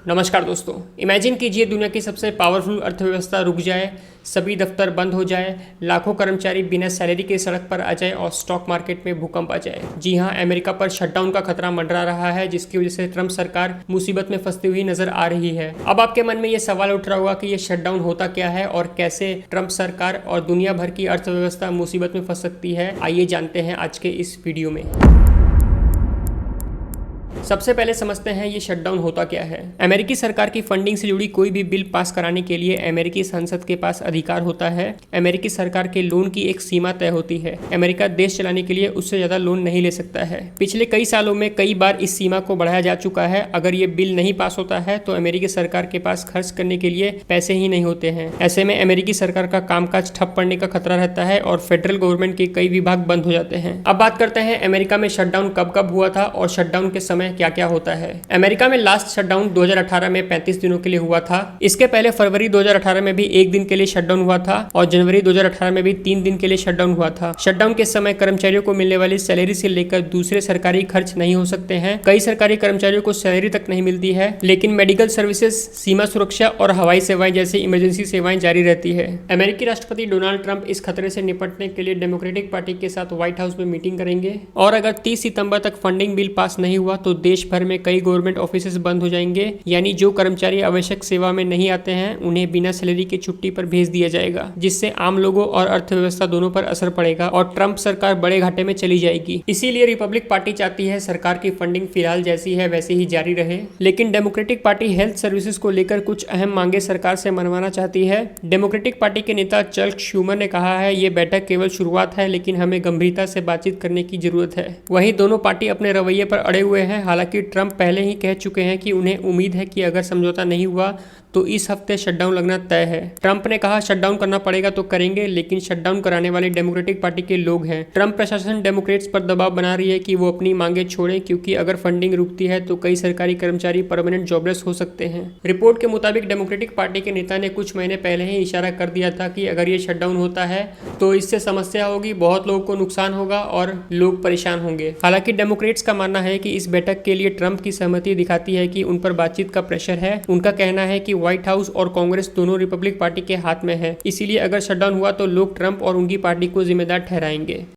नमस्कार दोस्तों। इमेजिन कीजिए दुनिया की सबसे पावरफुल अर्थव्यवस्था रुक जाए, सभी दफ्तर बंद हो जाए, लाखों कर्मचारी बिना सैलरी के सड़क पर आ जाए और स्टॉक मार्केट में भूकंप आ जाए। जी हां, अमेरिका पर शटडाउन का खतरा मंडरा रहा है, जिसकी वजह से ट्रंप सरकार मुसीबत में फंसती हुई नजर आ रही है। अब आपके मन में ये सवाल उठ रहा होगा कि ये शटडाउन होता क्या है और कैसे ट्रंप सरकार और दुनिया भर की अर्थव्यवस्था मुसीबत में फंस सकती है। आइए जानते हैं आज के इस वीडियो में। सबसे पहले समझते हैं ये शटडाउन होता क्या है। अमेरिकी सरकार की फंडिंग से जुड़ी कोई भी बिल पास कराने के लिए अमेरिकी संसद के पास अधिकार होता है। अमेरिकी सरकार के लोन की एक सीमा तय होती है। अमेरिका देश चलाने के लिए उससे ज्यादा लोन नहीं ले सकता है। पिछले कई सालों में कई बार इस सीमा को बढ़ाया जा चुका है। अगर ये बिल नहीं पास होता है तो अमेरिकी सरकार के पास खर्च करने के लिए पैसे ही नहीं होते हैं। ऐसे में अमेरिकी सरकार का कामकाज ठप पड़ने का खतरा रहता है और फेडरल गवर्नमेंट के कई विभाग बंद हो जाते हैं। अब बात करते हैं अमेरिका में शटडाउन कब कब हुआ था और शटडाउन के समय क्या क्या होता है। अमेरिका में लास्ट शटडाउन 2018 में 35 दिनों के लिए हुआ था। इसके पहले फरवरी 2018 में भी 1 दिन के लिए शटडाउन हुआ था और जनवरी 2018 में भी 3 दिन के लिए शटडाउन हुआ था। शटडाउन के समय कर्मचारियों को मिलने वाली सैलरी से लेकर दूसरे सरकारी खर्च नहीं हो सकते हैं। कई सरकारी कर्मचारियों को सैलरी तक नहीं मिलती है, लेकिन मेडिकल सर्विसेज, सीमा सुरक्षा और हवाई सेवाएं जैसी इमरजेंसी सेवाएं जारी रहती है। अमेरिकी राष्ट्रपति डोनाल्ड ट्रंप इस खतरे से निपटने के लिए डेमोक्रेटिक पार्टी के साथ व्हाइट हाउस में मीटिंग करेंगे और अगर 30 सितंबर तक फंडिंग बिल पास नहीं हुआ तो देश भर में कई गवर्नमेंट ऑफिसेज बंद हो जाएंगे। यानी जो कर्मचारी आवश्यक सेवा में नहीं आते हैं उन्हें बिना सैलरी के छुट्टी पर भेज दिया जाएगा, जिससे आम लोगों और अर्थव्यवस्था दोनों पर असर पड़ेगा और ट्रंप सरकार बड़े घाटे में चली जाएगी। इसीलिए रिपब्लिक पार्टी चाहती है सरकार की फंडिंग फिलहाल जैसी है वैसे ही जारी रहे, लेकिन डेमोक्रेटिक पार्टी हेल्थ सर्विसेज को लेकर कुछ अहम मांगे सरकार से मनवाना चाहती है। डेमोक्रेटिक पार्टी के नेता चर्च शूमर ने कहा है, ये बैठक केवल शुरुआत है, लेकिन हमें गंभीरता से बातचीत करने की जरूरत है। वहीं दोनों पार्टी अपने रवैये पर अड़े हुए हैं। हालांकि ट्रंप पहले ही कह चुके हैं कि उन्हें उम्मीद है कि अगर समझौता नहीं हुआ तो इस हफ्ते शटडाउन लगना तय है। ट्रंप ने कहा शटडाउन करना पड़ेगा तो करेंगे, लेकिन शटडाउन कराने वाले डेमोक्रेटिक पार्टी के लोग हैं। ट्रंप प्रशासन डेमोक्रेट्स पर दबाव बना रही है कि वो अपनी मांगे छोड़ें, क्योंकि अगर फंडिंग रुकती है तो कई सरकारी कर्मचारी परमानेंट जॉबलेस हो सकते हैं। रिपोर्ट के मुताबिक डेमोक्रेटिक पार्टी के नेता ने कुछ महीने पहले ही इशारा कर दिया था कि अगर ये शटडाउन होता है तो इससे समस्या होगी, बहुत लोगों को नुकसान होगा और लोग परेशान होंगे। हालांकि डेमोक्रेट्स का मानना है कि इस बैठक के लिए ट्रंप की सहमति दिखाती है कि उन पर बातचीत का प्रेशर है। उनका कहना है कि व्हाइट हाउस और कांग्रेस दोनों रिपब्लिक पार्टी के हाथ में है, इसीलिए अगर शटडाउन हुआ तो लोग ट्रंप और उनकी पार्टी को जिम्मेदार ठहराएंगे।